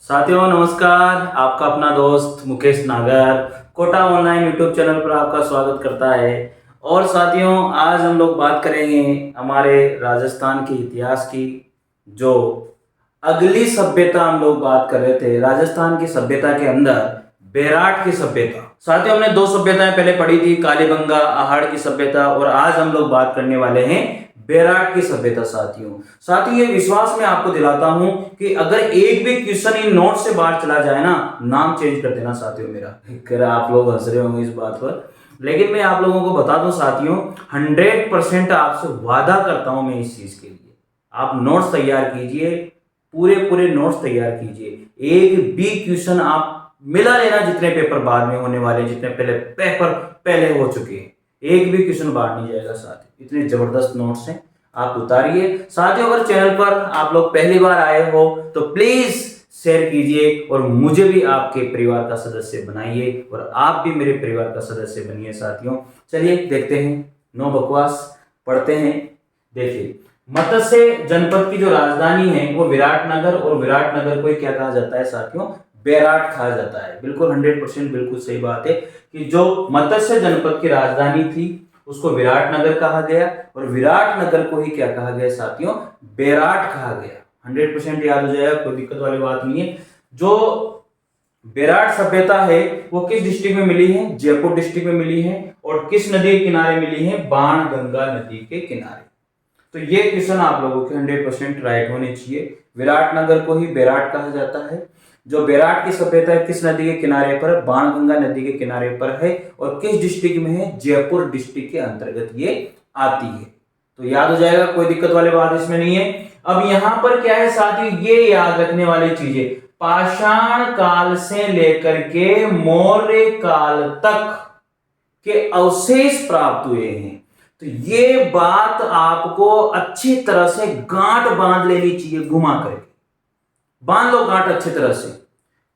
साथियों नमस्कार। आपका अपना दोस्त मुकेश नागर कोटा ऑनलाइन यूट्यूब चैनल पर आपका स्वागत करता है। और साथियों आज हम लोग बात करेंगे हमारे राजस्थान के इतिहास की। जो अगली सभ्यता हम लोग बात कर रहे थे राजस्थान की सभ्यता के अंदर बेराट की सभ्यता। साथियों हमने दो सभ्यताएं पहले पढ़ी थी, कालीबंगा आहड़ की सभ्यता, और आज हम लोग बात करने वाले हैं बेराट की सभ्यता। साथियों ये विश्वास मैं आपको दिलाता हूं कि अगर एक भी क्वेश्चन इन नोट से बाहर चला जाए ना, नाम चेंज कर देना साथियों मेरा। आप लोग हंस रहे होंगे इस बात पर, लेकिन मैं आप लोगों को बता दूं साथियों 100% आपसे वादा करता हूं मैं इस चीज के लिए। आप नोट्स तैयार कीजिए, पूरे नोट्स तैयार कीजिए। एक भी क्वेश्चन आप मिला लेना, जितने पेपर बाद में होने वाले, जितने पेपर पहले हो चुके हैं, एक भी क्वेश्चन बाहर नहीं जाएगा साथियों। इतने जबरदस्त नोट्स हैं, आप उतारिए। साथियों अगर चैनल पर आप लोग पहली बार आए हो तो प्लीज शेयर कीजिए और मुझे भी आपके परिवार का सदस्य बनाइए और आप भी मेरे परिवार का सदस्य बनिए। साथियों चलिए देखते हैं, नो बकवास, पढ़ते हैं। देखिए मत्स्य जनपद की जो राजधानी है वो विराटनगर, और विराटनगर को क्या कहा जाता है साथियों? बेराट कहा जाता है। बिल्कुल 100% बिल्कुल सही बात है कि जो मत्स्य जनपद की राजधानी थी उसको विराटनगर कहा गया, और विराटनगर को ही क्या कहा गया साथियों? बेराट कहा गया। 100% याद हो जाएगा, कोई दिक्कत वाली बात नहीं है। जो बेराट सभ्यता है वो किस डिस्ट्रिक्ट में मिली है? जयपुर डिस्ट्रिक्ट में मिली है। और किस नदी के किनारे मिली है? बाणगंगा नदी के किनारे। तो ये क्वेश्चन आप लोगों के 100% राइट होने चाहिए। विराटनगर को ही बेराट कहा जाता है। जो बेराट की सभ्यता है किस नदी के किनारे पर? बाणगंगा नदी के किनारे पर है। और किस डिस्ट्रिक्ट में है? जयपुर डिस्ट्रिक्ट के अंतर्गत ये आती है। तो याद हो जाएगा, कोई दिक्कत वाली बात इसमें नहीं है। अब यहां पर क्या है साथियों, ये याद रखने वाली चीजें, पाषाण काल से लेकर के मौर्य काल तक के अवशेष प्राप्त हुए हैं। तो ये बात आपको अच्छी तरह से गांठ बांध लेनी चाहिए, घुमा करके बांध लो गांठ अच्छी तरह से,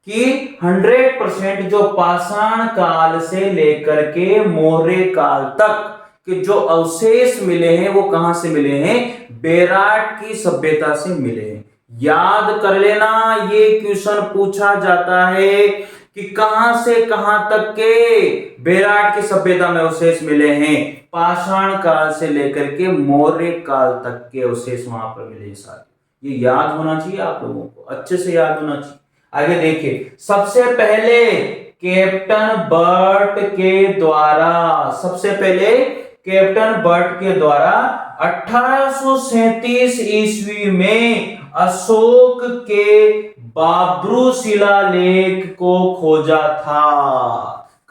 कि 100% जो पाषाण काल से लेकर के मौर्य काल तक के जो अवशेष मिले हैं वो कहां से मिले हैं? बेराट की सभ्यता से मिले हैं। याद कर लेना, ये क्वेश्चन पूछा जाता है कि कहां से कहां तक के बेराट की सभ्यता में अवशेष मिले हैं? पाषाण काल से लेकर के मौर्य काल तक के अवशेष वहां पर मिले। साथ ये याद होना चाहिए आप लोगों को, अच्छे से याद होना चाहिए। आगे देखिए, सबसे पहले कैप्टन बर्ट के द्वारा, सबसे पहले कैप्टन बर्ट के द्वारा 1837 ईस्वी में अशोक के बाब्रू शिलालेख को खोजा था।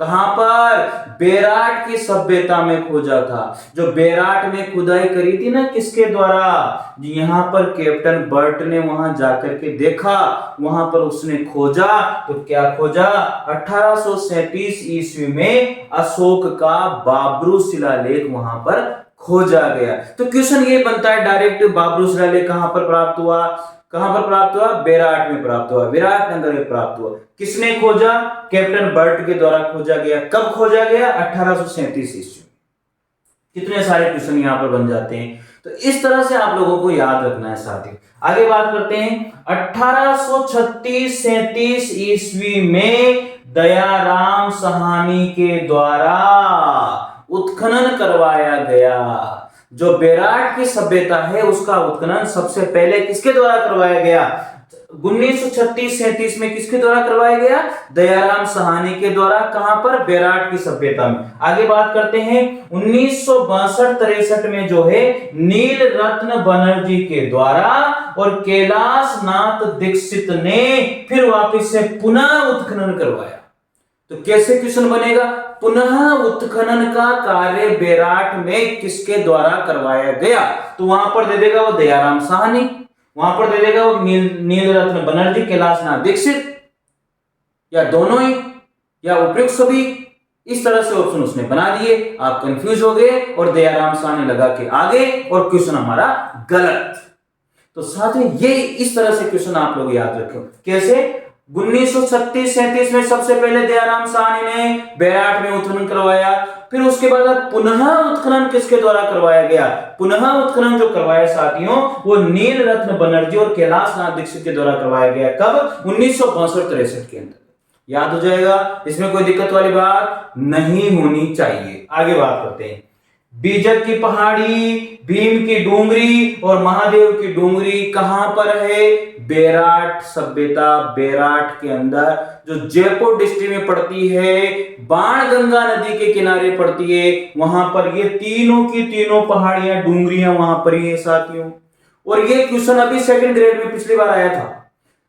कहां पर? बेराट की सभ्यता में खोजा था। जो बेराट में खुदाई करी थी ना, किसके द्वारा? यहां पर कैप्टन बर्ट ने वहां जाकर के देखा, वहां पर उसने खोजा। तो क्या खोजा? 1837 ईस्वी में अशोक का बाब्रू शिलालेख वहां पर खोजा गया। तो क्वेश्चन ये बनता है डायरेक्ट, बाब्रू शिलालेख कहां पर प्राप्त हुआ? कहां पर प्राप्त हुआ? बेराट में प्राप्त हुआ, विराटनगर में प्राप्त हुआ। किसने खोजा? कैप्टन बर्ट के द्वारा खोजा गया। कब खोजा गया? 1837 ईस्वी। कितने सारे क्वेश्चन यहां पर बन जाते हैं। तो इस तरह से आप लोगों को याद रखना है। साथियों आगे बात करते हैं। 1836-37 ईस्वी में दयाराम साहनी के द्वारा उत्खनन करवाया गया। जो बेराट की सभ्यता है उसका उत्खनन सबसे पहले किसके द्वारा करवाया गया? 1936-37 में किसके द्वारा करवाया गया? दयाराम साहनी के द्वारा। कहां पर? बेराट की सभ्यता में। आगे बात करते हैं 1962-63 में जो है नील रत्न बनर्जी के द्वारा और कैलाश नाथ दीक्षित ने फिर वापस से पुनः उत्खनन करवाया। तो कैसे क्वेश्चन बनेगा? पुनः उत्खनन का कार्य बेराट में किसके द्वारा करवाया गया? तो वहां पर दे देगा वो दयाराम साहनी, वहां पर दे देगा वो नील रत्न बनर्जी, कैलाशनाथ दीक्षित, या दोनों ही, या उपयुक्त सभी। इस तरह से ऑप्शन उसने बना दिए। आप कंफ्यूज हो गए और दयाराम साहनी लगा के आगे, और क्वेश्चन हमारा गलत। तो साथ में ये इस तरह से क्वेश्चन आप लोग याद रखो। कैसे? 1936-37 में सबसे पहले दयाराम साहनी ने बेराट में उत्खनन करवाया। फिर उसके बाद पुनः उत्खनन किसके द्वारा करवाया गया? पुनः उत्खनन जो करवाया साथियों वो नील रत्न बनर्जी और कैलाश नाथ दीक्षित के द्वारा करवाया गया। कब? 1962-63 के अंदर। याद हो जाएगा, इसमें कोई दिक्कत वाली बात नहीं होनी चाहिए। आगे बात करते हैं। बीजक की पहाड़ी, भीम की डूंगरी और महादेव की डूंगरी कहां पर है? बेराट सभ्यता, बेराट के अंदर जो जयपुर डिस्ट्रिक्ट में पड़ती है, बाणगंगा नदी के किनारे पड़ती है, वहां पर ये तीनों की तीनों पहाड़ियां, डूंगरियां वहां पर ही है साथियों। और ये क्वेश्चन अभी सेकंड ग्रेड में पिछली बार आया था।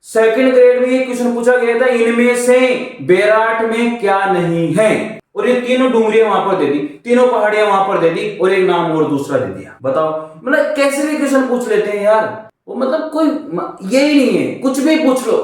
सेकंड ग्रेड में ये क्वेश्चन पूछा गया था, इनमें से बेराट में क्या नहीं है? और ये तीनों डूंगरियां वहां पर दे दी, तीनों पहाड़ियां वहां पर दे दी और एक नाम और दूसरा दे दिया। बताओ, मतलब कैसे भी क्वेश्चन पूछ लेते हैं यार, वो मतलब कोई यही नहीं है, कुछ भी पूछ लो,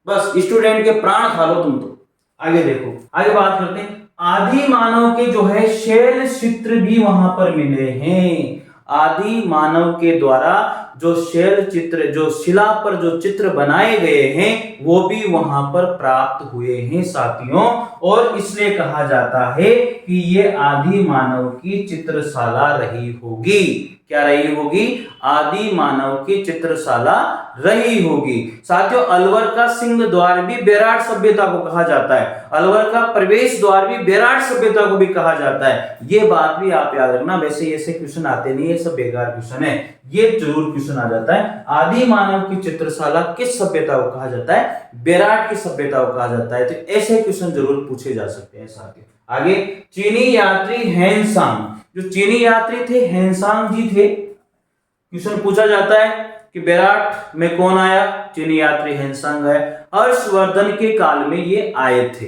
बस स्टूडेंट के प्राण खा लो तुम तो। आगे देखो, आगे बात करते हैं। आदि मानव के जो है शैल चित्र भी वहां पर मिले हैं। आदि मानव के द्वारा जो शैल चित्र, जो शिला पर जो चित्र बनाए गए हैं वो भी वहां पर प्राप्त हुए हैं साथियों। और इसलिए कहा जाता है कि ये आदि मानव की चित्रशाला रही होगी। क्या रही होगी? आदि मानव की चित्रशाला रही होगी साथियों। अलवर का सिंह द्वार भी बेराट सभ्यता को कहा जाता है। अलवर का प्रवेश द्वार भी बेराट सभ्यता को भी कहा जाता है। ये बात भी आप याद रखना। वैसे ऐसे क्वेश्चन आते नहीं है, सब बेकार क्वेश्चन है, ये जरूर क्वेश्चन आ जाता है। आदि मानव की चित्रशाला किस सभ्यता को कहा जाता है? बेराट की सभ्यता को कहा जाता है। तो ऐसे क्वेश्चन जरूर पूछे जा सकते हैं साथियों। आगे, चीनी यात्री हेनसांग, जो चीनी यात्री थे हेनसांग जी थे, क्वेश्चन पूछा जाता है कि बेराट में कौन आया? चीनी यात्री हेनसांग है। हर्षवर्धन के काल में ये आए थे,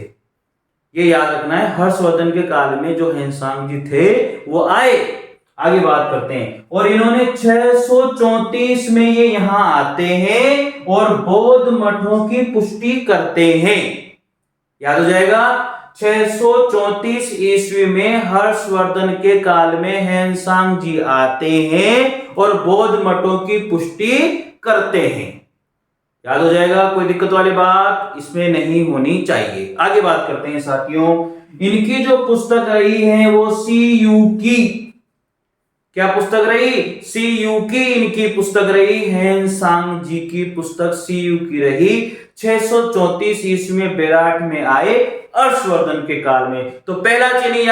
ये याद रखना है। हर्षवर्धन के काल में जो हेनसांग जी थे वो आए। आगे बात करते हैं। और इन्होंने 634 में ये यहां आते हैं और बौद्ध मठों की पुष्टि करते हैं। याद हो जाएगा, 634 ईस्वी में हर्षवर्धन के काल में हेनसांग जी आते हैं और बौद्ध मठों की पुष्टि करते हैं। याद हो जाएगा, कोई दिक्कत वाली बात इसमें नहीं होनी चाहिए। आगे बात करते हैं साथियों। इनकी जो पुस्तक रही है वो CU की, क्या पुस्तक रही? CU की इनकी पुस्तक रही। हेनसांग जी की पुस्तक CU की रही। 634 ईस्वी में बेराट में आए हर्षवर्धन के काल में। तो पहला चीनी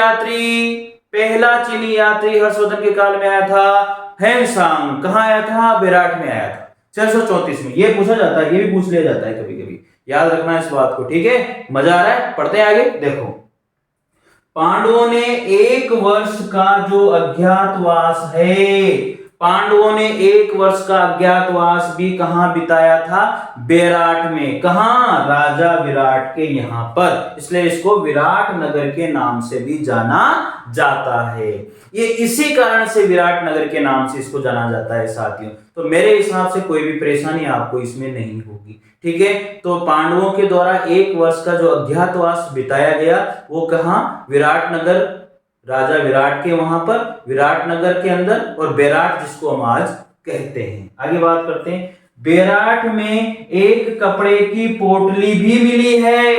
यात्री हर्षवर्धन के काल में आया था हेनसांग। कहां आया था? बेराट में आया था 634 में। ये पूछा जाता है, ये भी पूछ लिया जाता है कभी कभी, याद रखना इस बात को, ठीक है? मजा आ रहा है? पढ़ते हैं आगे। देखो, पांडवों ने 1 वर्ष का जो अज्ञातवास है, पांडवों ने 1 वर्ष का अज्ञातवास भी कहां बिताया था? बेराट में। कहां? राजा विराट के यहां पर, इसलिए इसको विराट नगर के नाम से भी जाना जाता है। ये इसी कारण से विराट नगर के नाम से इसको जाना जाता है साथियों। तो मेरे हिसाब से कोई भी परेशानी आपको इसमें नहीं होगी, ठीक है? तो पांडवों के द्वारा 1 वर्ष का जो अज्ञातवास बिताया गया वो कहां? विराट नगर, राजा विराट के वहां पर, विराट नगर के अंदर, और बेराट जिसको हम आज कहते हैं। आगे बात करते हैं। बेराट में एक कपड़े की पोटली भी मिली है।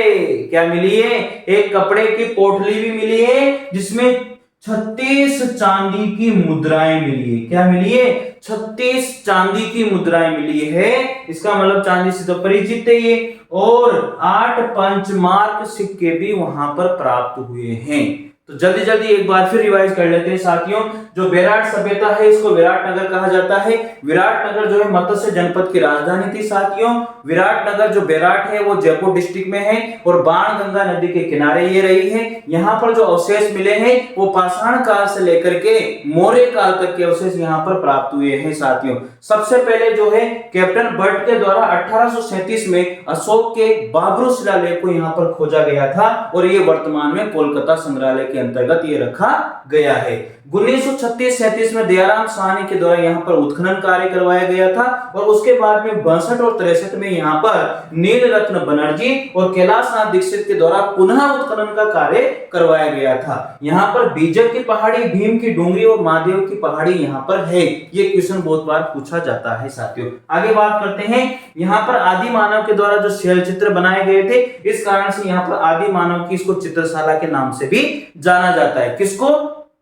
क्या मिली है? एक कपड़े की पोटली भी मिली है जिसमें 36 चांदी की मुद्राएं मिली है। क्या मिली है? 36 चांदी की मुद्राएं मिली है। इसका मतलब चांदी से तो परिचित है ये। और 8 पंचमार्क सिक्के भी वहां पर प्राप्त हुए हैं। तो जल्दी जल्दी एक बार फिर रिवाइज कर लेते हैं साथियों। जो बेराट सभ्यता है इसको विराट नगर कहा जाता है। विराट नगर जो है मत्स्य जनपद की राजधानी थी साथियों। विराट नगर जो बेराट है वो जयपुर डिस्ट्रिक्ट में है और बाणगंगा नदी के किनारे ये रही है। यहाँ पर जो अवशेष मिले हैं वो पाषाण काल से लेकर के मौर्य काल तक के अवशेष यहाँ पर प्राप्त हुए हैं साथियों। सबसे पहले जो है कैप्टन बर्ट के द्वारा 1837 में अशोक के बाबरू शिलालेख को यहाँ पर खोजा गया था और ये वर्तमान में कोलकाता संग्रहालय के अंतर्गत ये रखा गया है। 1936-37 में दयाराम साहनी के द्वारा यहाँ पर उत्खनन कार्य करवाया गया था और उसके बाद में 62 और 63 में यहाँ पर नीलरत्न बनर्जी और कैलाशनाथ दीक्षित के द्वारा पुनः उत्खनन का कार्य करवाया गया था। यहाँ पर बीजक की पहाड़ी, भीम की डूंगरी और महादेव की पहाड़ी यहाँ पर है। ये क्वेश्चन बहुत बार पूछा जाता है साथियों। आगे बात करते हैं, यहाँ पर आदि मानव के द्वारा जो शैल चित्र बनाए गए थे, इस कारण से यहाँ पर आदि मानव की इसको चित्रशाला के नाम से भी जाना जाता है। किसको?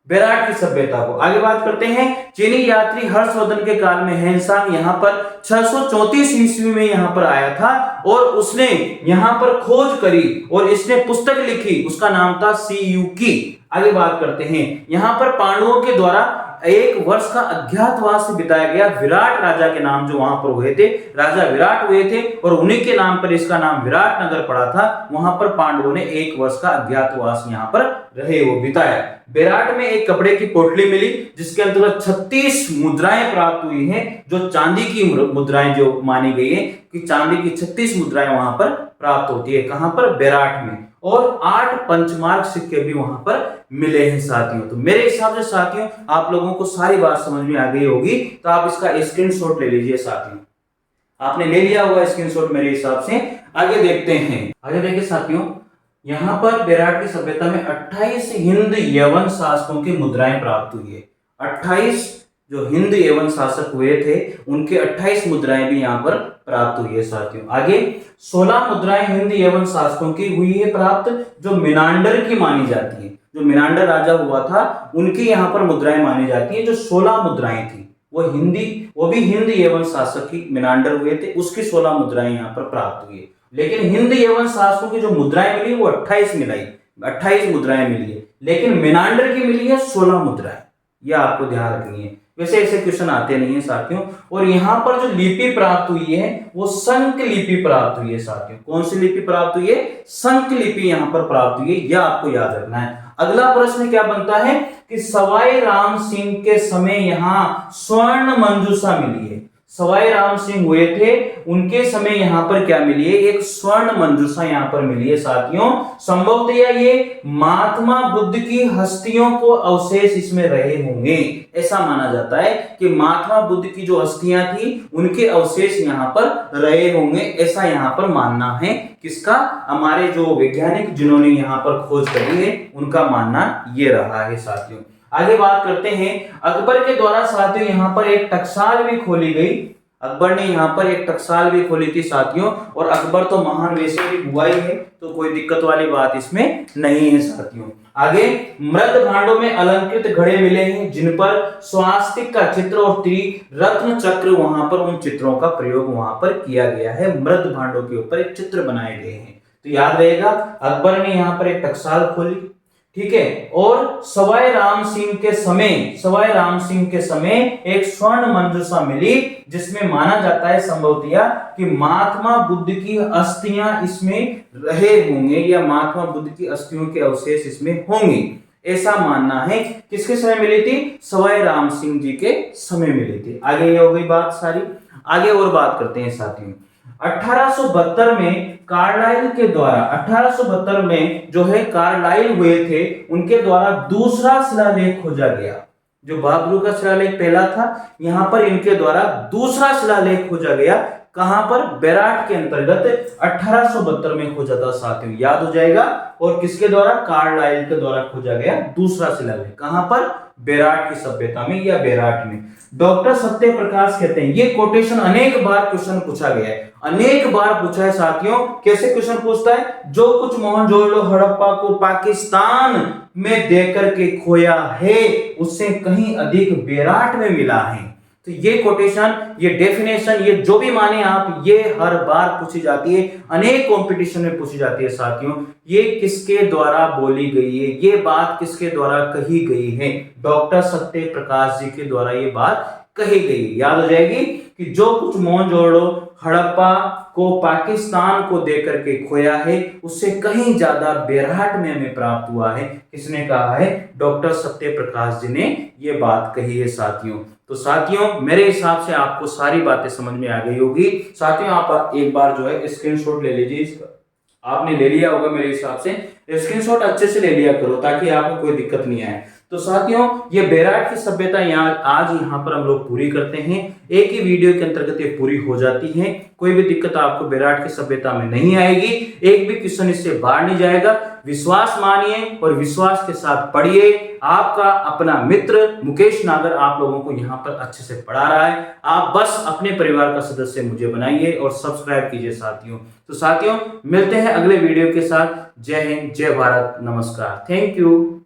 बेराट की सभ्यता को। आगे बात करते हैं, चीनी यात्री हर्षवर्धन के काल में हेनसांग यहाँ पर 634 ईस्वी में यहाँ पर आया था और उसने यहाँ पर खोज करी और इसने पुस्तक लिखी, उसका नाम था सीयूकी। आगे बात करते हैं, यहाँ पर पांडवों के द्वारा 1 वर्ष का अज्ञातवास बिताया गया। विराट राजा के नाम जो वहां पर हुए थे, राजा विराट हुए थे और उन्हीं के नाम पर इसका नाम विराट नगर पड़ा था। वहां पर पांडवों ने 1 वर्ष का अज्ञातवास यहाँ पर रहे वो बिताया। बेराट में एक कपड़े की पोटली मिली जिसके अंतर्गत 36 मुद्राएं प्राप्त हुई हैं, जो चांदी की मुद्राएं जो मानी गई है कि चांदी की 36 मुद्राएं वहां पर प्राप्त होती है। कहां पर? बेराट में। और 8 पंचमार्क सिक्के भी वहां पर मिले हैं साथियों। तो मेरे हिसाब से साथियों आप लोगों को सारी बात समझ में आ गई होगी, तो आप इसका स्क्रीनशॉट ले लीजिए साथियों। आपने ले लिया होगा स्क्रीनशॉट मेरे हिसाब से। आगे देखते हैं, आगे देखिए साथियों, यहाँ पर बेराट की सभ्यता में 28 हिंद यवन शासकों की मुद्राएं प्राप्त हुई है। 28 जो हिंद यवन शासक हुए थे उनके 28 मुद्राएं भी यहाँ पर प्राप्त हुई है साथियों। आगे 16 मुद्राएं हिंद यवन शासकों की हुई है प्राप्त, जो मिनांडर की मानी जाती है। जो मिनांडर राजा हुआ था उनकी यहाँ पर मुद्राएं मानी जाती है। जो 16 मुद्राएं थी वो भी हिंद यवन शासक की मिनांडर हुए थे, उसकी 16 मुद्राएं यहाँ पर प्राप्त हुई है। लेकिन हिंद यवन शासकों की जो मुद्राएं मिली वो 28 मुद्राएं मिली है, लेकिन मिनांडर की मिली है 16 मुद्राएं। यह आपको ध्यान रखनी है। वैसे ऐसे क्वेश्चन आते नहीं है साथियों। और यहाँ पर जो लिपि प्राप्त हुई है वो संक लिपि प्राप्त हुई है साथियों। कौन सी लिपि प्राप्त हुई है? संक लिपि यहाँ पर प्राप्त हुई है, यह आपको याद रखना है। अगला प्रश्न क्या बनता है कि सवाई राम सिंह के समय यहाँ स्वर्ण मंजूषा मिली है। सवाई राम सिंह हुए थे, उनके समय यहाँ पर क्या मिली है? एक स्वर्ण मंजूषा यहाँ पर मिली है साथियों। संभवतः ये महात्मा बुद्ध की हस्तियों को अवशेष इसमें रहे होंगे, ऐसा माना जाता है कि महात्मा बुद्ध की जो हस्तियां थी उनके अवशेष यहाँ पर रहे होंगे, ऐसा यहाँ पर मानना है। किसका? हमारे जो वैज्ञानिक जिन्होंने यहाँ पर खोज करी है उनका मानना ये रहा है साथियों। आगे बात करते हैं, अकबर के द्वारा साथियों यहाँ पर एक टकसाल भी खोली गई। अकबर ने यहाँ पर एक टकसाल भी खोली थी साथियों, और अकबर तो महान वैसे भी हुआ ही है, तो कोई दिक्कत वाली बात इसमें नहीं है साथियों। आगे मृत भांडों में अलंकृत घड़े मिले हैं जिन पर स्वास्तिक का चित्र और त्रिरत्न चक्र वहां पर उन चित्रों का प्रयोग वहां पर किया गया है। मृत भांडों के ऊपर एक चित्र बनाए गए हैं, तो याद रहेगा अकबर ने यहाँ पर एक टकसाल खोली, ठीक है। और सवाई राम सिंह के समय एक स्वर्ण मंजूषा मिली जिसमें माना जाता है संभवतः कि महात्मा बुद्ध की अस्थियां इसमें रहे होंगे या महात्मा बुद्ध की अस्थियों के अवशेष इसमें होंगे, ऐसा मानना है। किसके समय मिली थी? सवाई राम सिंह जी के समय मिली थी। आगे ये हो गई बात सारी। आगे और बात करते हैं साथियों, 1872 में कार्लाइल के द्वारा 1872 में जो है कार्लाइल हुए थे, उनके द्वारा दूसरा शिलालेख खोजा गया। जो बाबरू का शिलालेख पहला था, यहां पर इनके द्वारा दूसरा शिलालेख खोजा गया। कहां पर? बेराट के अंतर्गत 1872 में खोजा था साथियों, याद हो जाएगा। और किसके द्वारा? कार्लाइल के द्वारा खोजा गया दूसरा शिलालेख। कहां पर? बेराट की सभ्यता में या बेराट में। डॉक्टर सत्य प्रकाश कहते हैं, ये कोटेशन अनेक बार क्वेश्चन पूछा गया है, अनेक बार पूछा है साथियों। कैसे क्वेश्चन पूछता है? जो कुछ मोहनजोदड़ो हड़प्पा को पाकिस्तान में देकर के खोया है उससे कहीं अधिक बेराट में मिला है। तो ये कोटेशन, ये डेफिनेशन, ये जो भी माने आप, ये हर बार पूछी जाती है, अनेक कंपटीशन में पूछी जाती है साथियों। ये किसके द्वारा बोली गई है? ये बात किसके द्वारा कही गई है? डॉक्टर सत्य प्रकाश जी के द्वारा ये बात कही गई। याद हो जाएगी कि जो कुछ मोहनजोदड़ो हड़प्पा को पाकिस्तान को देकर के खोया है उससे कहीं ज्यादा बेराट में हमें प्राप्त हुआ है। किसने कहा है? डॉक्टर सत्य प्रकाश जी ने ये बात कही है साथियों। तो साथियों मेरे हिसाब से आपको सारी बातें समझ में आ गई होगी। साथियों आप एक बार जो है स्क्रीनशॉट ले लीजिए इसका। आपने ले लिया होगा मेरे हिसाब से, स्क्रीनशॉट अच्छे से ले लिया करो ताकि आपको कोई दिक्कत नहीं आए। तो साथियों ये बेराट की सभ्यता आज यहाँ पर हम लोग पूरी करते हैं। एक ही वीडियो के अंतर्गत ये पूरी हो जाती है। कोई भी दिक्कत आपको बेराट की सभ्यता में नहीं आएगी, एक भी क्वेश्चन इससे बाहर नहीं जाएगा। विश्वास मानिए और विश्वास के साथ पढ़िए। आपका अपना मित्र मुकेश नागर आप लोगों को यहाँ पर अच्छे से पढ़ा रहा है। आप बस अपने परिवार का सदस्य मुझे बनाइए और सब्सक्राइब कीजिए साथियों। तो साथियों मिलते हैं अगले वीडियो के साथ। जय हिंद, जय भारत, नमस्कार, थैंक यू।